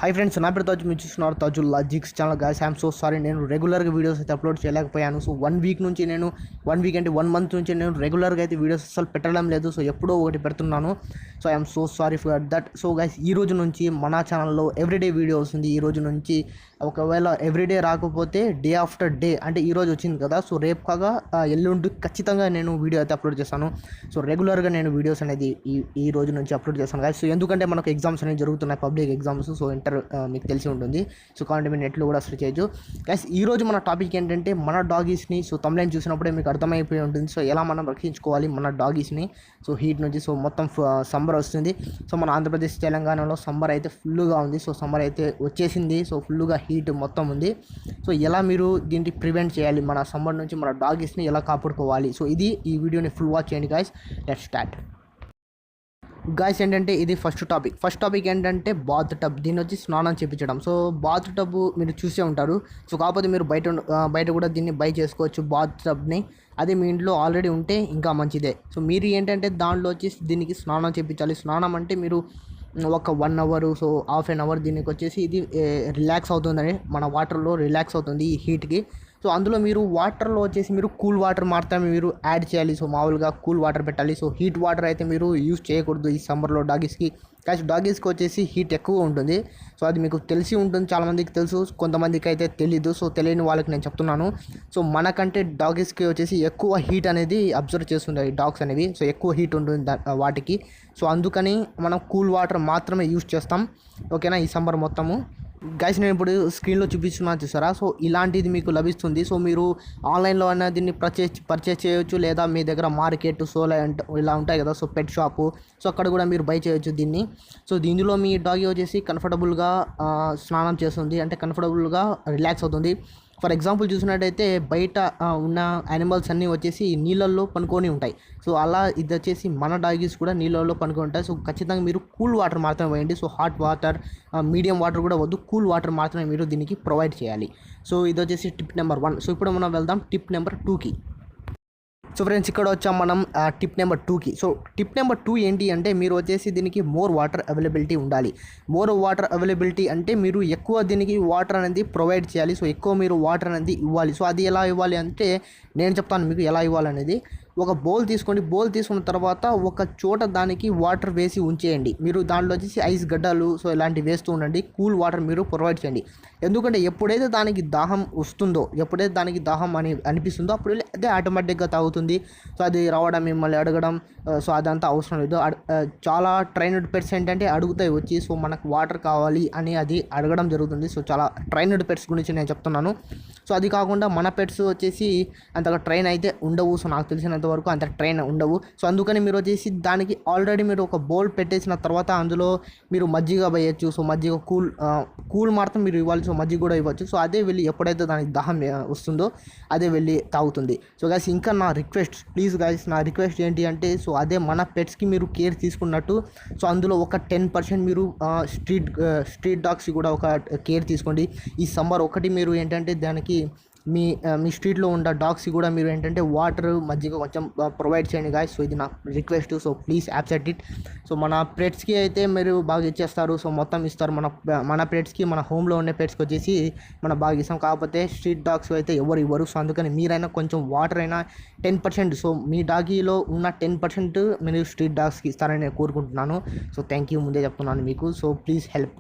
Hi friends, నా పేరు తాజు. మీరు చూస్తున్నారు Taj logics channel. Guys, I'm so sorry, నేను రెగ్యులర్గా వీడియోస్ అయితే అప్లోడ్ చేయలేకపోయాను. సో 1 వీక్ నుంచి నేను 1 మంత్ నుంచి నేను రెగ్యులర్గా అయితే వీడియోస్ అసలు పెట్టడం లేదు. సో ఎప్పుడో ఒకటి పెడుతున్నాను. So I'm so sorry for that. So guys, ఈ రోజు నుంచి మన ఛానల్లో ఎవ్రీడే వీడియో వస్తుంది. ఈ రోజు నుంచి ఒకవేళ ఎవ్రీడే రాకపోతే డే ఆఫ్టర్ డే, అంటే ఈ రోజు వచ్చింది కదా, సో రేపు కాగా ఎల్లుండి ఖచ్చితంగా నేను వీడియో అయితే అప్లోడ్ చేస్తాను. సో రెగ్యులర్గా నేను వీడియోస్ అనేది ఈ రోజు నుంచి అప్లోడ్ చేస్తాను గాయ్స్. సో ఎందుకంటే మనకు ఎగ్జామ్స్ అనేవి జరుగుతున్నాయి, పబ్లిక్ ఎగ్జామ్స్. సో మీకు తెలిసి ఉంటుంది. సో కాబట్టి మీరు నెట్లో కూడా సెర్చ్ చేయొచ్చు గైస్. ఈ రోజు మన టాపిక్ ఏంటంటే మన డాగీస్ని. సో తమ్లైన్ చూసినప్పుడే మీకు అర్థమైపోయి ఉంటుంది. సో ఎలా మనం రక్షించుకోవాలి మన డాగీస్ని సో హీట్ నుంచి. సో మొత్తం సమ్మర్ వస్తుంది. సో మన ఆంధ్రప్రదేశ్ తెలంగాణలో సమ్మర్ అయితే ఫుల్గా ఉంది. సో సమ్మర్ అయితే వచ్చేసింది. సో ఫుల్గా హీట్ మొత్తం ఉంది. సో ఎలా మీరు దీన్ని ప్రివెంట్ చేయాలి, మన సమ్మర్ నుంచి మన డాగీస్ని ఎలా కాపాడుకోవాలి. సో ఇది ఈ వీడియోని ఫుల్ వాచ్ చేయండి గాయస్. Let's start. గాయస్, ఏంటంటే ఇది ఫస్ట్ టాపిక్ ఏంటంటే బాత్ టబ్. దీన్ని వచ్చి స్నానం చేయించడం. సో బాత్ టబ్ మీరు చూసే ఉంటారు. సో కాకపోతే మీరు బయట కూడా దీన్ని బై చేసుకోవచ్చు బాత్ టబ్ని. అది మీ ఇంట్లో ఆల్రెడీ ఉంటే ఇంకా మంచిదే. సో మీరు ఏంటంటే దాంట్లో వచ్చి దీనికి స్నానం చేయించాలి. స్నానం అంటే మీరు ఒక 1 hour, so half an hour దీనికి వచ్చేసి ఇది రిలాక్స్ అవుతుందని, మన వాటర్లో రిలాక్స్ అవుతుంది ఈ హీట్కి. సో అందులో మీరు వాటర్లో వచ్చేసి మీరు కూల్ వాటర్ మాత్రమే మీరు యాడ్ చేయాలి. సో మామూలుగా కూల్ వాటర్ పెట్టాలి. సో హీట్ వాటర్ అయితే మీరు యూజ్ చేయకూడదు ఈ సమ్మర్లో డాగీస్కి. కానీ డాగీస్కి వచ్చేసి హీట్ ఎక్కువ ఉంటుంది. సో అది మీకు తెలిసి ఉంటుంది, చాలామందికి తెలుసు, కొంతమందికి అయితే తెలీదు. సో తెలియని వాళ్ళకి నేను చెప్తున్నాను. సో మనకంటే డాగీస్కి వచ్చేసి ఎక్కువ హీట్ అనేది అబ్జర్వ్ చేస్తుంటాయి డాగ్స్ అనేవి. సో ఎక్కువ హీట్ ఉంటుంది వాటికి. సో అందుకని మనం కూల్ వాటర్ మాత్రమే యూజ్ చేస్తాం, ఓకేనా, ఈ సమ్మర్ మొత్తము. గైస్, నేను ఇప్పుడు స్క్రీన్లో చూపిస్తున్నాను చూసారా. సో ఇలాంటిది మీకు లభిస్తుంది. సో మీరు ఆన్లైన్లో అయినా దీన్ని పర్చేస్ చేయొచ్చు, లేదా మీ దగ్గర మార్కెట్, సో ఇలా ఉంటాయి కదా, సో పెట్ షాపు, సో అక్కడ కూడా మీరు బై చేయొచ్చు దీన్ని. సో దీనిలో మీ డాగ్ వచ్చేసి కంఫర్టబుల్గా స్నానం చేస్తుంది, అంటే కంఫర్టబుల్గా రిలాక్స్ అవుతుంది. ఫర్ ఎగ్జాంపుల్ చూసినట్టయితే బయట ఉన్న యానిమల్స్ అన్నీ వచ్చేసి నీళ్ళల్లో పనుకొని ఉంటాయి. సో అలా ఇది వచ్చేసి మన డాగీస్ కూడా నీళ్ళల్లో పనుకొని ఉంటాయి. సో ఖచ్చితంగా మీరు కూల్ వాటర్ మాత్రమే వేయండి. So hot water, medium water కూడా వద్దు, కూల్ వాటర్ మాత్రమే మీరు దీనికి ప్రొవైడ్ చేయాలి. సో ఇది వచ్చేసి టిప్ నెంబర్ 1. సో ఇప్పుడు మనం వెళ్దాం టిప్ నెంబర్ 2కి. సో ఫ్రెండ్స్, ఇక్కడ వచ్చాం మనం టిప్ నెంబర్ 2కి. సో టిప్ నెంబర్ 2 ఏంటి అంటే మీరు వచ్చేసి దీనికి మోర్ వాటర్ అవైలబిలిటీ ఉండాలి. మోర్ వాటర్ అవైలబిలిటీ అంటే మీరు ఎక్కువ దీనికి వాటర్ అనేది ప్రొవైడ్ చేయాలి. సో ఎక్కువ మీరు వాటర్ అనేది ఇవ్వాలి. సో అది ఎలా ఇవ్వాలి అంటే నేను చెప్తాను మీకు ఎలా ఇవ్వాలనేది. ఒక బౌల్ తీసుకోండి. బౌల్ తీసుకున్న తర్వాత ఒక చోట దానికి వాటర్ వేసి ఉంచేయండి. మీరు దాంట్లో వచ్చేసి ఐస్ గడ్డలు, సో ఇలాంటివి వేస్తూ ఉండండి. కూల్ వాటర్ మీరు ప్రొవైడ్ చేయండి. ఎందుకంటే ఎప్పుడైతే దానికి దాహం వస్తుందో, ఎప్పుడైతే దానికి దాహం అనిపిస్తుందో అప్పుడు అదే ఆటోమేటిక్గా తాగుతుంది. సో అది రావడం, మిమ్మల్ని అడగడం, సో అదంతా అవసరం లేదు. చాలా ట్రైన్డ్ పెట్స్ ఏంటంటే అడుగుతాయి వచ్చి, సో మనకు వాటర్ కావాలి అని అది అడగడం జరుగుతుంది. సో చాలా ట్రైన్డ్ పెట్స్ గురించి నేను చెప్తున్నాను. సో అది కాకుండా మన పెట్స్ వచ్చేసి అంతగా ట్రైన్ అయితే ఉండవు. సో నాకు తెలిసినంత వరకు అంత ట్రైన్ ఉండవు. సో అందుకని మీరు వచ్చేసి దానికి ఆల్రెడీ మీరు ఒక బౌల్ పెట్టేసిన తర్వాత అందులో మీరు మజ్జిగ వేయచ్చు. సో మజ్జిగ కూల్ మాత్రం మీరు ఇవ్వాలి. సో మజ్జిగ కూడా ఇవ్వచ్చు. సో అదే వెళ్ళి ఎప్పుడైతే దానికి దాహం వస్తుందో అదే వెళ్ళి తాగుతుంది. సో గైస్, ఇంకా నా రిక్వెస్ట్, ప్లీజ్ గైస్, నా రిక్వెస్ట్ ఏంటి అంటే సో అదే మన పెట్స్కి మీరు కేర్ తీసుకున్నట్టు సో అందులో ఒక 10% మీరు స్ట్రీట్ డాగ్స్కి కూడా ఒక కేర్ తీసుకోండి. ఈ సమ్మర్ ఒకటి మీరు ఏంటంటే దానికి మీ స్ట్రీట్లో ఉన్న డాగ్స్కి కూడా మీరు ఏంటంటే వాటర్, మజ్జిగ కొంచెం ప్రొవైడ్ చేయండి గాయస్. సో ఇది నా request. So please accept it. So మన పెట్స్కి అయితే మీరు బాగా ఇచ్చేస్తారు. సో మొత్తం ఇస్తారు. మన పెట్స్కి, మన హోమ్లో ఉండే పెట్స్కి వచ్చేసి మనం బాగా ఇస్తాం. కాకపోతే స్ట్రీట్ డాగ్స్ అయితే ఎవరు ఇవ్వరు. సో అందుకని మీరైనా కొంచెం వాటర్ అయినా 10%, సో మీ డాగీలో ఉన్న 10% మీరు స్ట్రీట్ డాగ్స్కి ఇస్తారని నేను కోరుకుంటున్నాను. సో థ్యాంక్ యూ, ముందే చెప్తున్నాను మీకు. సో ప్లీజ్ హెల్ప్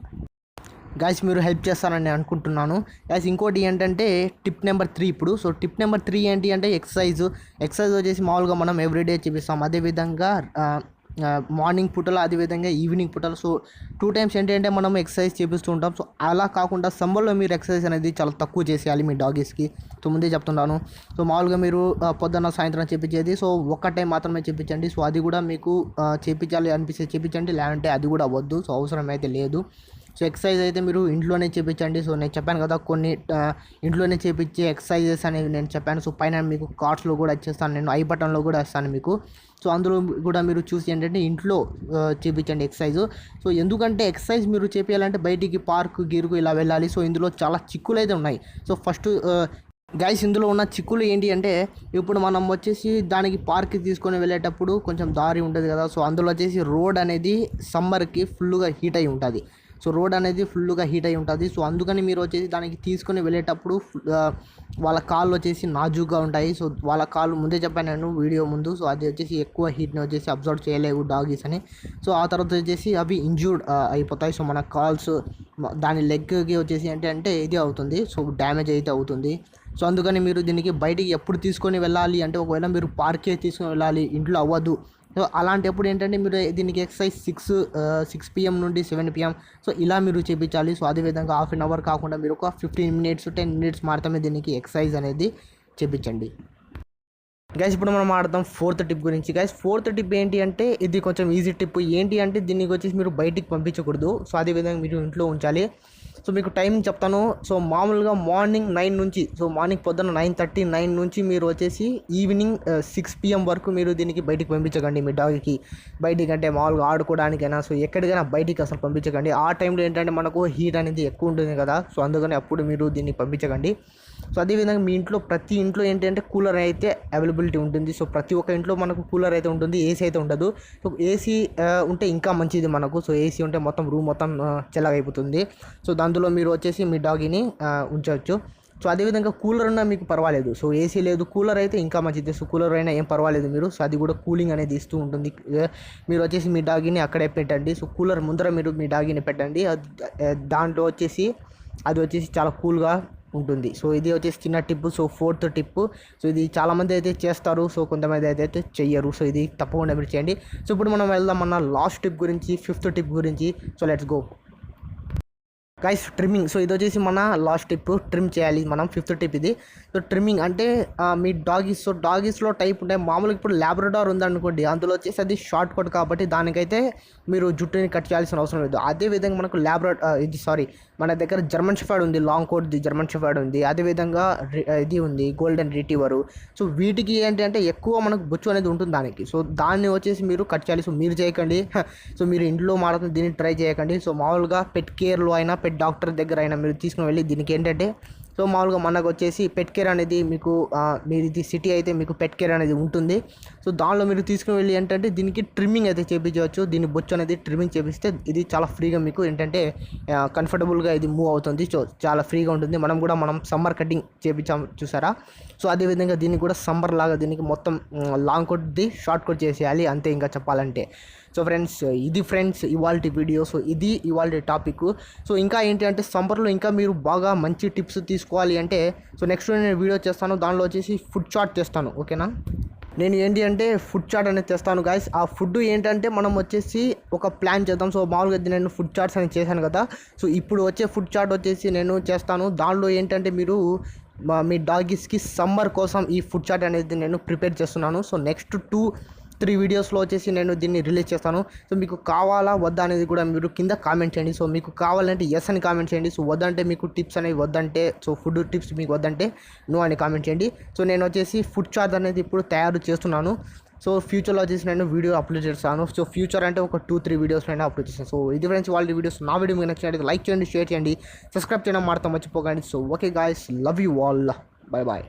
గాయస్, మీరు హెల్ప్ చేస్తారని నేను అనుకుంటున్నాను. గాయస్, ఇంకోటి ఏంటంటే టిప్ నెంబర్ 3 ఇప్పుడు. సో టిప్ నెంబర్ 3 ఏంటి అంటే ఎక్సర్సైజ్ వచ్చేసి మామూలుగా మనం ఎవ్రీడే చేపిస్తాం. అదేవిధంగా మార్నింగ్ పూటలో, అదేవిధంగా ఈవినింగ్ పూటలో. సో 2 టైమ్స్ ఏంటంటే మనం ఎక్సర్సైజ్ చేపిస్తూ ఉంటాం. సో అలా కాకుండా సమ్మర్లో మీరు ఎక్సర్సైజ్ అనేది చాలా తక్కువ చేసేయాలి మీ డాగీస్కి. సో ముందే చెప్తున్నాను. సో మామూలుగా మీరు పొద్దున్న సాయంత్రం చేపించేది సో ఒక్క టైం మాత్రమే చేపించండి. సో అది కూడా మీకు చేపించాలి అనిపిస్తే చేపించండి, లేదంటే అది కూడా వద్దు. సో అవసరం అయితే లేదు. సో ఎక్సర్సైజ్ అయితే మీరు ఇంట్లోనే చేయించండి. సో నేను చెప్పాను కదా కొన్ని ఇంట్లోనే చేయించే ఎక్సర్సైజెస్ అనేవి నేను చెప్పాను. సో పైన మీకు కార్డ్స్లో కూడా ఇచ్చేస్తాను, నేను ఐ బటన్లో కూడా ఇస్తాను మీకు. సో అందులో కూడా మీరు చూసి ఏంటంటే ఇంట్లో చేయించండి ఎక్సర్సైజ్. సో ఎందుకంటే ఎక్సర్సైజ్ మీరు చేపించాలంటే బయటికి పార్క్ గీరుకు ఇలా వెళ్ళాలి. సో ఇందులో చాలా చిక్కులు అయితే ఉన్నాయి. సో ఫస్ట్ గైస్, ఇందులో ఉన్న చిక్కులు ఏంటి అంటే ఇప్పుడు మనం వచ్చేసి దానికి పార్క్కి తీసుకొని వెళ్ళేటప్పుడు కొంచెం దారి ఉంటుంది కదా. సో అందులో వచ్చేసి రోడ్ అనేది సమ్మర్కి ఫుల్గా హీట్ అయి ఉంటుంది. సో రోడ్ అనేది ఫుల్గా హీట్ అయి ఉంటుంది. సో అందుకని మీరు వచ్చేసి దానికి తీసుకొని వెళ్ళేటప్పుడు వాళ్ళ కాళ్ళు వచ్చేసి నాజుగ్గా ఉంటాయి. సో వాళ్ళ కాళ్ళు ముందే చెప్పాను నేను వీడియో ముందు. సో అది వచ్చేసి ఎక్కువ హీట్ని వచ్చేసి అబ్జర్వ్ చేయలేవు డాగీస్ అని. సో ఆ తర్వాత వచ్చేసి అవి ఇంజ్యూర్డ్ అయిపోతాయి. సో మన కాల్స్ దాని లెగ్కి వచ్చేసి అంటే ఇది అవుతుంది. సో డ్యామేజ్ అయితే అవుతుంది. సో అందుకని మీరు దీనికి బయటికి ఎప్పుడు తీసుకొని వెళ్ళాలి అంటే, ఒకవేళ మీరు పార్కే తీసుకొని వెళ్ళాలి, ఇంట్లో అవ్వదు. సో అలాంటప్పుడు ఏంటంటే మీరు దీనికి ఎక్సర్సైజ్ 6 PM నుండి 7 PM సో ఇలా మీరు చేయించాలి. సో అదేవిధంగా హాఫ్ అన్ అవర్ కాకుండా మీరు ఒక 15 minutes 10 minutes మాత్రమే దీనికి ఎక్సర్సైజ్ అనేది చేయించండి. గైస్ ఇప్పుడు మనం ఆడదాం 4th టిప్ గురించి. గైస్ 4th టిప్ ఏంటి అంటే ఇది కొంచెం ఈజీ టిప్. ఏంటి అంటే దీనికి వచ్చేసి మీరు బయటికి పంపించకూడదు. సో అదేవిధంగా మీరు ఇంట్లో ఉంచాలి. సో మీకు టైమింగ్ చెప్తాను. సో మామూలుగా మార్నింగ్ 9 నుంచి, సో మార్నింగ్ పొద్దున్న 9:30 నుంచి మీరు వచ్చేసి ఈవినింగ్ 6 PM వరకు మీరు దీనికి బయటికి పంపించకండి. మీ డాగ్కి బయటికి అంటే మామూలుగా ఆడుకోవడానికైనా, సో ఎక్కడికైనా బయటికి అసలు పంపించకండి. ఆ టైంలో ఏంటంటే మనకు హీట్ అనేది ఎక్కువ ఉంటుంది కదా. సో అందుకని అప్పుడు మీరు దీన్ని పంపించకండి. సో అదేవిధంగా మీ ఇంట్లో ప్రతి ఇంట్లో ఏంటంటే కూలర్ అయితే అవైలబిలిటీ ఉంటుంది. సో ప్రతి ఒక్క ఇంట్లో మనకు కూలర్ అయితే ఉంటుంది, ఏసీ అయితే ఉండదు. సో ఏసీ ఉంటే ఇంకా మంచిది మనకు. సో ఏసీ ఉంటే మొత్తం రూమ్ మొత్తం చల్లగా అయిపోతుంది. సో అందులో మీరు వచ్చేసి మీ డాగిని ఉంచవచ్చు. సో అదేవిధంగా కూలర్ ఉన్నా మీకు పర్వాలేదు. సో ఏసీ లేదు, కూలర్ అయితే ఇంకా మంచిది. సో కూలర్ అయినా ఏం పర్వాలేదు మీరు. సో అది కూడా కూలింగ్ అనేది ఇస్తూ ఉంటుంది. మీరు వచ్చేసి మీ డాగిని అక్కడే పెట్టండి. సో కూలర్ ముందర మీరు మీ డాగిని పెట్టండి. దాంట్లో వచ్చేసి అది వచ్చేసి చాలా కూల్గా ఉంటుంది. సో ఇది వచ్చేసి చిన్న tip. So 4th tip. So ఇది చాలామంది అయితే చేస్తారు, సో కొంతమంది అయితే చెయ్యరు. సో ఇది తప్పకుండా మీరు చేయండి. సో ఇప్పుడు మనం వెళ్దాం మన లాస్ట్ టిప్ గురించి, 5th టిప్ గురించి. So let's go guys. Trimming. So ఇది వచ్చేసి మన లాస్ట్ టిప్. ట్రిమ్ చేయాలి మనం. 5th టిప్ ఇది. సో ట్రిమ్మింగ్ అంటే మీ డాగీస్. సో డాగీస్లో టైప్ ఉంటాయి. మామూలుగా ఇప్పుడు లాబ్రడార్ ఉందనుకోండి, అందులో వచ్చేసి అది షార్ట్ కట్ కాబట్టి దానికైతే మీరు జుట్టుని కట్ చేయాల్సిన అవసరం లేదు. అదేవిధంగా మనకు మన దగ్గర జర్మన్ షెఫర్డ్ ఉంది, లాంగ్ కోట్ది జర్మన్ షెఫర్డ్ ఉంది. అదేవిధంగా ఇది ఉంది గోల్డెన్ రిట్రీవరు. సో వీటికి ఏంటి అంటే ఎక్కువ మనకు బొచ్చు అనేది ఉంటుంది దానికి. సో దాన్ని వచ్చేసి మీరు కట్ చేయాలి. సో మీరు చేయకండి. సో మీరు ఇంట్లో మాత్రం దీన్ని ట్రై చేయకండి. సో మామూలుగా పెట్ కేర్లో అయినా, పెట్ డాక్టర్ దగ్గర అయినా మీరు తీసుకుని వెళ్ళి దీనికి ఏంటంటే, సో మామూలుగా మనకు వచ్చేసి పెట్ కేర్ అనేది మీకు మీరు ఇది సిటీ అయితే మీకు పెట్ కేర్ అనేది ఉంటుంది. సో దానిలో మీరు తీసుకుని వెళ్ళి ఏంటంటే దీనికి ట్రిమ్మింగ్ అయితే చేయించవచ్చు. దీని బొచ్చు అనేది ట్రిమ్మింగ్ చేపిస్తే ఇది చాలా ఫ్రీగా మీకు ఏంటంటే కంఫర్టబుల్గా ఇది మూవ్ అవుతుంది. సో చాలా ఫ్రీగా ఉంటుంది. మనం సమ్మర్ కటింగ్ చేయించాం చూసారా. సో అదేవిధంగా దీన్ని కూడా సమ్మర్ లాగా దీనికి మొత్తం లాంగ్ కొట్ది షార్ట్ కట్ చేసేయాలి అంతే, ఇంకా చెప్పాలంటే. సో ఫ్రెండ్స్ ఇది ఇవాల్టి వీడియో. సో ఇది ఇవాల్టి టాపిక్. సో ఇంకా ఏంటి అంటే సమ్మర్లో ఇంకా మీరు బాగా మంచి టిప్స్ తీసుకోవాలి అంటే, సో నెక్స్ట్ నేను వీడియో చేస్తాను. దానిలో వచ్చేసి ఫుడ్ చార్ట్ చేస్తాను, ఓకేనా. నేను ఏంటి అంటే ఫుడ్ చార్ట్ అనేది తెస్తాను గాయస్. ఆ ఫుడ్ ఏంటంటే మనం వచ్చేసి ఒక ప్లాన్ చేద్దాం. సో మామూలుగా నేను ఫుడ్ చార్ట్స్ అనేది చేశాను కదా. సో ఇప్పుడు వచ్చే ఫుడ్ చార్ట్ వచ్చేసి నేను చేస్తాను. దానిలో ఏంటంటే మీరు మీ డాగీస్కి సమ్మర్ కోసం ఈ ఫుడ్ చార్ట్ అనేది నేను ప్రిపేర్ చేస్తున్నాను. సో నెక్స్ట్ 2-3 వీడియోస్లో వచ్చేసి నేను దీన్ని రిలీజ్ చేస్తాను. సో మీకు కావాలా వద్దా అనేది కూడా మీరు కింద కామెంట్ చేయండి. సో మీకు కావాలంటే ఎస్ అని కామెంట్ చేయండి. సో వద్దంటే మీకు టిప్స్ అనేవి వద్దంటే, సో ఫుడ్ టిప్స్ మీకు వద్దంటే నో అని కామెంట్ చేయండి. సో నేను వచ్చేసి ఫుడ్ చార్ట్ అనేది ఇప్పుడు తయారు చేస్తున్నాను. సో ఫ్యూచర్లో వచ్చేసి నేను వీడియో అప్లోడ్ చేస్తాను. సో ఫ్యూచర్ అంటే ఒక 2-3 వీడియోస్ నేను అప్లోడ్ చేస్తాను. సో ఇది ఫ్రెండ్స్ వాళ్ళ వీడియోస్. నా వీడియో మీకు నచ్చినట్లయితే లైక్ చేయండి, షేర్ చేయండి, సబ్స్క్రైబ్ చేయడం మాత్రం మర్చిపోకండి. So okay guys, love you all, bye bye.